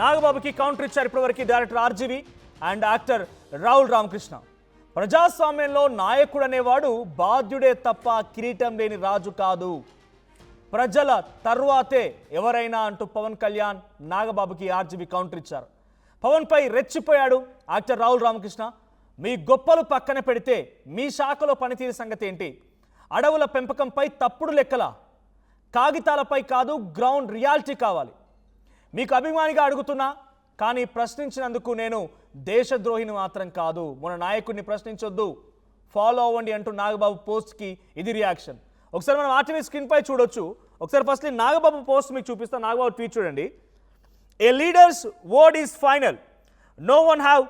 నాగబాబుకి counter ఇచ్చారు ఇప్పటివరకు director RGV and actor Rahul Ramakrishna. ప్రజాస్వామ్యంలో నాయకుడు అనేవాడు బాధ్యుడే తప్ప కిరీటం లేని రాజు కాదు, ప్రజల తర్వాతే ఎవరైనా అంటూ పవన్ కళ్యాణ్ నాగబాబుకి ఆర్జీవి కౌంటర్ ఇచ్చారు. పవన్పై రెచ్చిపోయాడు యాక్టర్ రాహుల్ రామకృష్ణ. మీ గొప్పలు పక్కన పెడితే మీ శాఖలో పనితీరు సంగతి ఏంటి? అడవుల పెంపకంపై తప్పుడు లెక్కల, కాగితాలపై కాదు గ్రౌండ్ రియాలిటీ కావాలి. మీకు అభిమానిగా అడుగుతున్నా, కానీ ప్రశ్నించినందుకు నేను దేశద్రోహిని మాత్రం కాదు. మన నాయకుడిని ప్రశ్నించొద్దు, ఫాలో అవ్వండి అంటూ నాగబాబు పోస్ట్కి ఇది రియాక్షన్. ఒకసారి మనం ఆర్టీవీ స్క్రీన్ పై చూడొచ్చు. ఒకసారి ఫస్ట్ నాగబాబు పోస్ట్ మీకు చూపిస్తాను. నాగబాబు ట్వీట్ చూడండి. A leader's word is final. No one have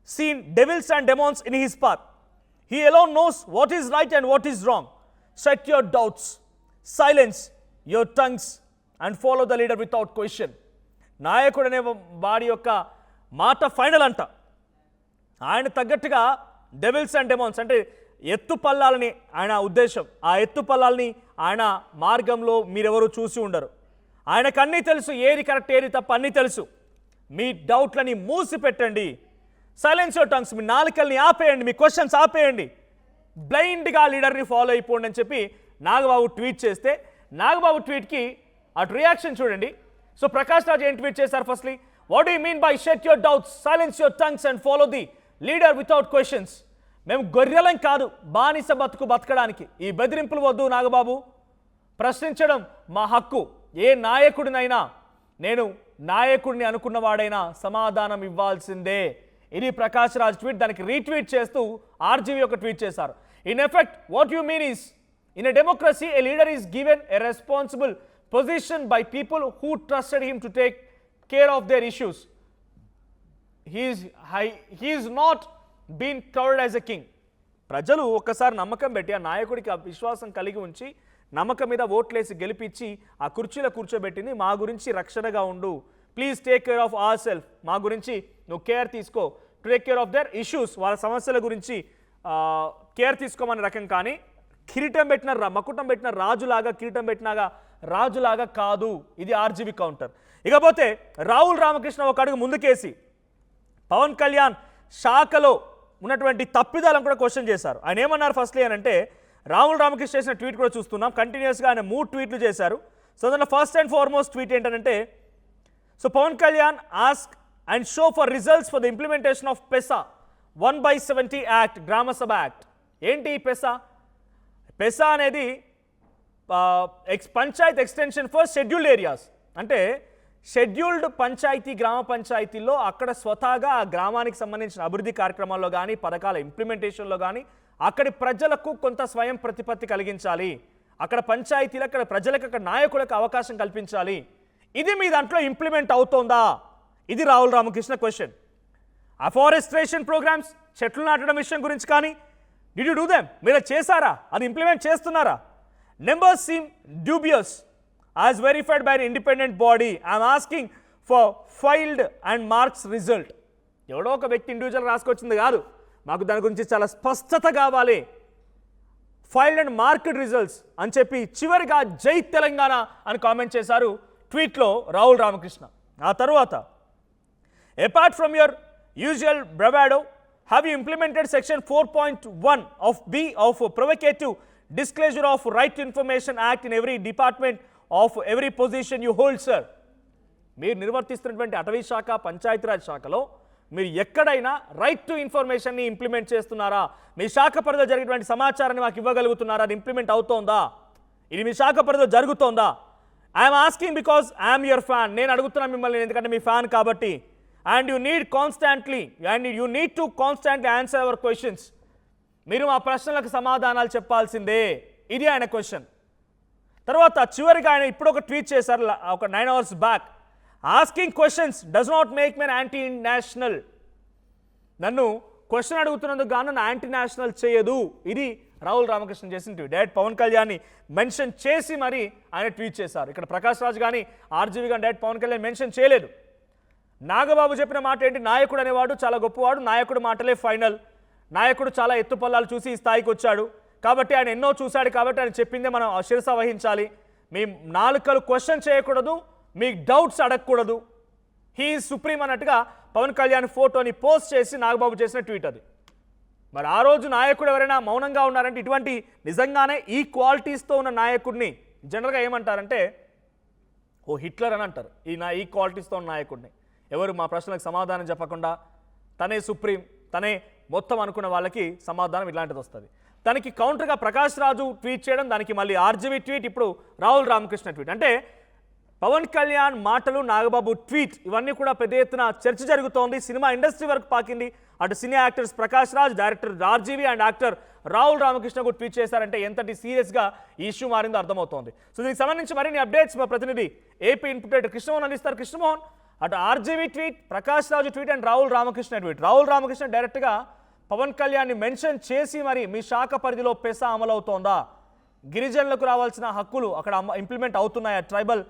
seen devils and demons in his path. He alone knows what is right and what is wrong. Shut your doubts, silence your tongues and follow the leader without question. నాయకుడు అనే వాడి యొక్క మాట final అంట. ఆయన తగ్గట్టుగా devils and డెమాన్స్ అంటే ఎత్తు పల్లాలని ఆయన ఉద్దేశం. ఆ ఎత్తు పల్లాలని ఆయన మార్గంలో మీరెవరూ చూసి ఉండరు. ఆయనకు అన్నీ తెలుసు, ఏది కరెక్ట్ ఏది తప్ప అన్నీ తెలుసు. మీ డౌట్లని మూసి పెట్టండి. సైలెన్స్ యువర్ టంగ్స్, మీ నాలుకల్ని ఆపేయండి, మీ క్వశ్చన్స్ ఆపేయండి, బ్లైండ్గా లీడర్ని ఫాలో అయిపోండి అని చెప్పి నాగబాబు ట్వీట్ చేస్తే, నాగబాబు ట్వీట్కి అటు రియాక్షన్ చూడండి. సో ప్రకాష్ రాజ్ ఏం ట్వీట్ చేశారు? Firstly, what do you mean by shut your doubts, silence your tongues and follow the leader without questions. మేము గొర్రెలం కాదు బానిస బతుకు బతకడానికి. ఈ బెదిరింపులు వద్దు నాగబాబు, ప్రశ్నించడం మా హక్కు. ఏ నాయకుడినైనా, నేను నాయకుడిని అనుకున్నవాడైనా సమాధానం ఇవ్వాల్సిందే. ఇది ప్రకాష్ రాజ్ ట్వీట్. దానికి రీట్వీట్ చేస్తూ ఆర్జీవి ఒక ట్వీట్ చేశారు. In effect what you mean is, in a democracy a leader is given a responsible position by people who trusted him to take care of their issues. He is not been crowded as a king. ప్రజలు ఒక్కసారి నమ్మకం పెట్టి ఆ నాయకుడికి విశ్వాసం కలిగి ఉంచి నమ్మకం మీద ఓట్లేసి గెలిపించి ఆ కుర్చీలో కూర్చోబెట్టింది. మా గురించి రక్షణగా ఉండు, please take care of our self, మా గురించి నువ్వు కేర్ తీసుకో, take care of their issues, వాళ్ళ సమస్యల గురించి కేర్ తీసుకోమనే రకం. కానీ కిరీటం పెట్టిన మకుటం పెట్టిన రాజులాగా, కిరీటం పెట్టినాగా రాజులాగా కాదు. ఇది ఆర్జీవి కౌంటర్. ఇకపోతే రాహుల్ రామకృష్ణ ఒక అడుగు ముందుకేసి పవన్ కళ్యాణ్ శాఖలో ఉన్నటువంటి తప్పిదాలను కూడా క్వశ్చన్ చేశారు. ఆయన ఏమన్నారు ఫస్ట్లీ అని అంటే, రాహుల్ రామకృష్ణ చేసిన ట్వీట్ కూడా చూస్తున్నాం. కంటిన్యూస్గా ఆయన 3 ట్వీట్లు చేశారు. సో దాంట్లో ఫస్ట్ అండ్ ఫార్మోస్ట్ ట్వీట్ ఏంటంటే, so Pavan Kalyan ask and show for results for the implementation of PESA 1/70 act, Gram Sabha act. ఏంటి పెసా? పెసా అనేది panchayat extension for scheduled areas. అంటే షెడ్యూల్డ్ పంచాయతీ, గ్రామ పంచాయతీల్లో అక్కడ స్వతహాగా ఆ గ్రామానికి సంబంధించిన అభివృద్ధి కార్యక్రమాల్లో కానీ, పథకాల ఇంప్లిమెంటేషన్లో కానీ అక్కడి ప్రజలకు కొంత స్వయం ప్రతిపత్తి కలిగించాలి. అక్కడ పంచాయతీలు, అక్కడ ప్రజలకు, అక్కడ నాయకులకు అవకాశం కల్పించాలి. ఇది మీ దాంట్లో ఇంప్లిమెంట్ అవుతోందా? ఇది Rahul Ramakrishna question. Afforestation programs, చెట్లు నాటడం విషయం గురించి కానీ, డిడ్ యూ డూ దెమ్? మీరు చేశారా? అది ఇంప్లిమెంట్ చేస్తున్నారా? Numbers seem dubious as verified by an independent body. I am asking for filed and marks result. ఎవడో ఒక వ్యక్తి ఇండివిజువల్ రాసుకొచ్చింది కాదు, మాకు దాని గురించి చాలా స్పష్టత కావాలి. ఫైల్డ్ అండ్ మార్క్డ్ రిజల్ట్స్ అని చెప్పి చివరిగా జై తెలంగాణ అని కామెంట్ చేశారు ట్వీట్లో రాహుల్ రామకృష్ణ. ఆ తర్వాత, apart from your usual bravado, have you implemented section 4.1 of B of provocative disclosure of right to information act in every department of every position you hold sir. మీరు నిర్వర్తిస్తున్నటువంటి అటవీ శాఖ, పంచాయతీరాజ్ శాఖలో మీరు ఎక్కడైనా రైట్ టు ఇన్ఫర్మేషన్ని ఇంప్లిమెంట్ చేస్తున్నారా? మీ శాఖ పరిధిలో జరిగినటువంటి సమాచారాన్ని మాకు ఇవ్వగలుగుతున్నారా? అది ఇంప్లిమెంట్ అవుతోందా? ఇది మీ శాఖ పరిధిలో జరుగుతోందా? I'm asking because I'm your fan. నేను అడుగుతున్నాను మిమ్మల్ని ఎందుకంటే మీ ఫ్యాన్ కాబట్టి. And you need to constantly answer our questions. మీరు మా ప్రశ్నలకు సమాధానాలు చెప్పాల్సిందే. ఇది ఆయన క్వశ్చన్. తర్వాత చివరిగా ఆయన ఇప్పుడు ఒక ట్వీట్ చేశారు ఒక 9 hours back. Asking questions does not make men anti national. నన్ను క్వశ్చన్ అడుగుతున్నందుకు గాను నన్ను యాంటీ నేషనల్ చేయదు. ఇది రాహుల్ రామకృష్ణ చేసిన ట్వీట్. డైరెక్ట్ పవన్ కళ్యాణ్ని మెన్షన్ చేసి మరి ఆయన ట్వీట్ చేశారు. ఇక్కడ ప్రకాష్ రాజ్ కానీ ఆర్జీవి కానీ డైరెక్ట్ పవన్ కళ్యాణ్ మెన్షన్ చేయలేదు. నాగబాబు చెప్పిన మాట ఏంటి? నాయకుడు అనేవాడు చాలా గొప్పవాడు, నాయకుడు మాటలే ఫైనల్, నాయకుడు చాలా ఎత్తుపల్లాలు చూసి ఈ స్థాయికి వచ్చాడు కాబట్టి, ఆయన ఎన్నో చూశాడు కాబట్టి ఆయన చెప్పిందే మనం శిరస వహించాలి. మీ నాలుకలు క్వశ్చన్ చేయకూడదు, మీ డౌట్స్ అడగకూడదు. హీ సుప్రీం అన్నట్టుగా పవన్ కళ్యాణ్ ఫోటోని పోస్ట్ చేసి నాగబాబు చేసిన ట్వీట్ అది. మరి ఆ రోజు నాయకుడు ఎవరైనా మౌనంగా ఉన్నారంటే ఇటువంటి నిజంగానే ఈ క్వాలిటీస్తో ఉన్న నాయకుడిని జనరల్గా ఏమంటారంటే ఓ హిట్లర్ అని అంటారు. ఈ క్వాలిటీస్తో ఉన్న నాయకుడిని ఎవరు మా ప్రశ్నలకు సమాధానం చెప్పకుండా తనే సుప్రీం తనే మొత్తం అనుకున్న వాళ్ళకి సమాధానం ఇలాంటిది వస్తుంది. దానికి కౌంటర్గా ప్రకాష్ రాజు ట్వీట్ చేయడం, దానికి మళ్ళీ ఆర్జీవీ ట్వీట్, ఇప్పుడు రాహుల్ రామకృష్ణ ట్వీట్. అంటే పవన్ కళ్యాణ్ మాటలు, నాగబాబు ట్వీట్ ఇవన్నీ కూడా పెద్ద ఎత్తున చర్చ జరుగుతోంది. సినిమా ఇండస్ట్రీ వరకు పాకింది. అటు సినీ actors Prakash Raj, director RGV and actor Rahul Ramakrishna కూడా ట్వీట్ చేశారంటే ఎంతటి సీరియస్గా ఈ ఇష్యూ మారిందో అర్థమవుతోంది. సో దీనికి సంబంధించి మరిన్ని అప్డేట్స్ మా ప్రతినిధి ఏపీ ఇన్పుట్ కృష్ణమోహన్ అందిస్తారు. కృష్ణమోహన్, అటు RGV tweet, Prakash Raju tweet and Rahul Ramakrishna tweet. Rahul Ramakrishna డైరెక్ట్గా పవన్ కళ్యాణ్ని మెన్షన్ చేసి మరి మీ శాఖ పరిధిలో పెసా అమలవుతోందా, గిరిజనులకు రావాల్సిన హక్కులు అక్కడ ఇంప్లిమెంట్ అవుతున్నాయా, ట్రైబల్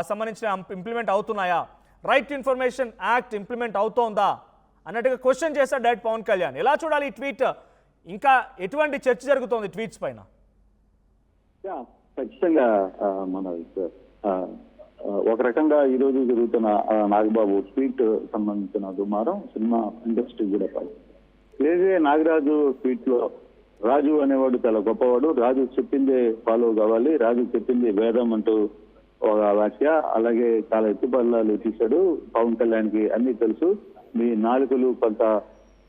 సంబంధించిన ఇంప్లిమెంట్ అవుతున్నాయా, right to information act implement అవుతోందా అన్నట్టుగా క్వశ్చన్ చేశారు డైరెక్ట్ పవన్ కళ్యాణ్. ఎలా చూడాలి ఈ ట్వీట్? ఇంకా ఎటువంటి చర్చ జరుగుతోంది ట్వీట్స్ పైన? ఖచ్చితంగా మన ఒక రకంగా ఈ రోజు జరుగుతున్న నాగబాబు ట్వీట్ సంబంధించిన దుమారం సినిమా ఇండస్ట్రీ కూడా పని లేదే. నాగరాజు ట్వీట్ లో రాజు అనేవాడు చాలా గొప్పవాడు, రాజు చెప్పిందే ఫాలో కావాలి, రాజు చెప్పింది వేదం అంటూ ఒక వాక్య, అలాగే చాలా ఎత్తుపల్లాలు తీశాడు. పవన్ కళ్యాణ్కి అన్ని తెలుసు, మీ నాలుకలు కొంత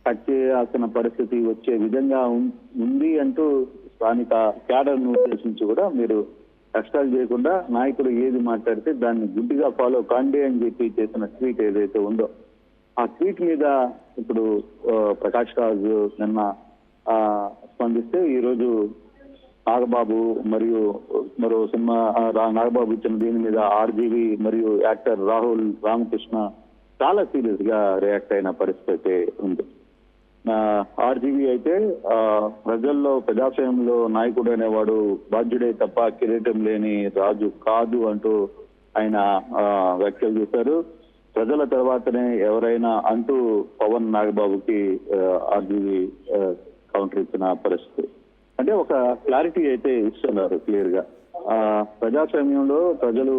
కట్ చేయాల్సిన పరిస్థితి వచ్చే విధంగా ఉంది అంటూ స్థానిక క్యాడర్ను ఉద్దేశించి కూడా మీరు కష్టాలు చేయకుండా నాయకుడు ఏది మాట్లాడితే దాన్ని గుడ్డిగా ఫాలో కాండి అని చెప్పి చేసిన ట్వీట్ ఏదైతే ఉందో ఆ ట్వీట్ మీద ఇప్పుడు ప్రకాష్ రాజ్ నిన్న స్పందిస్తే ఈ రోజు నాగబాబు మరియు మరో సినిమా నాగబాబు ఇచ్చిన దీని మీద ఆర్జీవీ మరియు యాక్టర్ రాహుల్ రామకృష్ణ చాలా సీరియస్ గా రియాక్ట్ అయిన పరిస్థితి ఉంది. ఆర్జీవీ అయితే ప్రజల్లో ప్రజాస్వామ్యంలో నాయకుడు అనేవాడు బాధ్యుడే తప్ప కిరీటం లేని రాజు కాదు అంటూ ఆయన వ్యాఖ్యలు చేశారు. ప్రజల తర్వాతనే ఎవరైనా అంటూ పవన్ నాగబాబుకి ఆర్జీవీ కౌంటర్ ఇచ్చిన పరిస్థితి. అంటే ఒక క్లారిటీ అయితే ఇస్తున్నారు క్లియర్ గా. ప్రజాస్వామ్యంలో ప్రజలు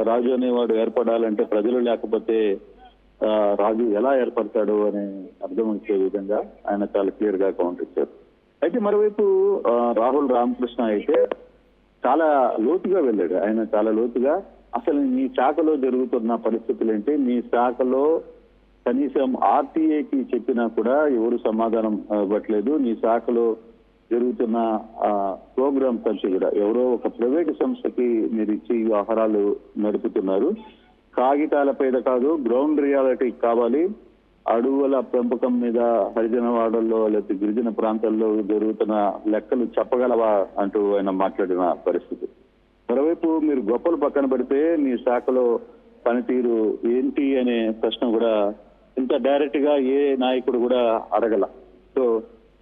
రాజు అనేవాడు ఏర్పడాలంటే ప్రజలు లేకపోతే రాజు ఎలా ఏర్పడతాడు అని అర్థం వచ్చే విధంగా ఆయన చాలా క్లియర్ గా కౌంటర్ ఇచ్చారు. అయితే మరోవైపు రాహుల్ రామకృష్ణ అయితే చాలా లోతుగా వెళ్ళాడు. ఆయన చాలా లోతుగా అసలు మీ శాఖలో జరుగుతున్న పరిస్థితులు ఏంటి, మీ శాఖలో కనీసం ఆర్టీఏకి చెప్పినా కూడా ఎవరు సమాధానం ఇవ్వట్లేదు, నీ శాఖలో జరుగుతున్న ప్రోగ్రామ్ ఖర్చు కూడా ఎవరో ఒక ప్రైవేటు సంస్థకి మీరు ఇచ్చి వ్యవహారాలు నడుపుతున్నారు, కాగితాలపైన కాదు గ్రౌండ్ రియాలిటీ కావాలి, అడవుల పెంపకం మీద హరిజన వాడల్లో లేకపోతే గిరిజన ప్రాంతాల్లో జరుగుతున్న లెక్కలు చెప్పగలవా అంటూ ఆయన మాట్లాడిన పరిస్థితి. మరోవైపు మీరు గొప్పలు పక్కన పెడితే మీ శాఖలో పనితీరు ఏంటి అనే ప్రశ్న కూడా ఇంత డైరెక్ట్ గా ఏ నాయకుడు కూడా అడగల. సో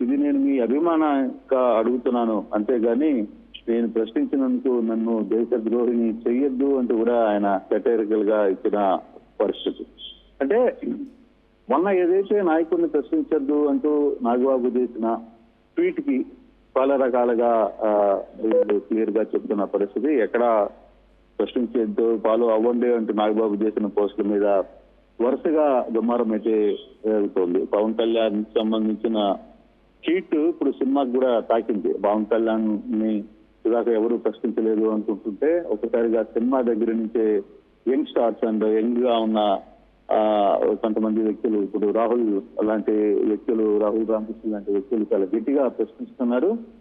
ఇది నేను మీ అభిమానంగా అడుగుతున్నాను, అంతేగాని నేను ప్రశ్నించినందుకు నన్ను దేశద్రోహిని చెయ్యొద్దు అంటూ కూడా ఆయన సెటైరికల్ గా ఇచ్చిన పరిస్థితి. అంటే మొన్న ఏదైతే నాయకుడిని ప్రశ్నించద్దు అంటూ నాగబాబు చేసిన ట్వీట్ కి చాలా రకాలుగా క్లియర్ గా చెప్తున్న పరిస్థితి. ఎక్కడ ప్రశ్నించద్దు ఫాలో అవ్వండి అంటూ నాగబాబు చేసిన పోస్టుల మీద వరుసగా దుమారం అయితే జరుగుతోంది. పవన్ కళ్యాణ్ సంబంధించిన ట్వీట్ ఇప్పుడు సినిమాకి కూడా తాకింది. పవన్ కళ్యాణ్ ని ఇదాకా ఎవరు ప్రశ్నించలేదు అనుకుంటుంటే ఒకసారిగా సినిమా దగ్గర నుంచే యంగ్ స్టార్స్ అండ్ యంగ్ గా ఉన్న కొంతమంది వ్యక్తులు, ఇప్పుడు రాహుల్ లాంటి వ్యక్తులు, రాహుల్ రామకృష్ణ లాంటి వ్యక్తులు చాలా గట్టిగా ప్రశ్నిస్తున్నారు.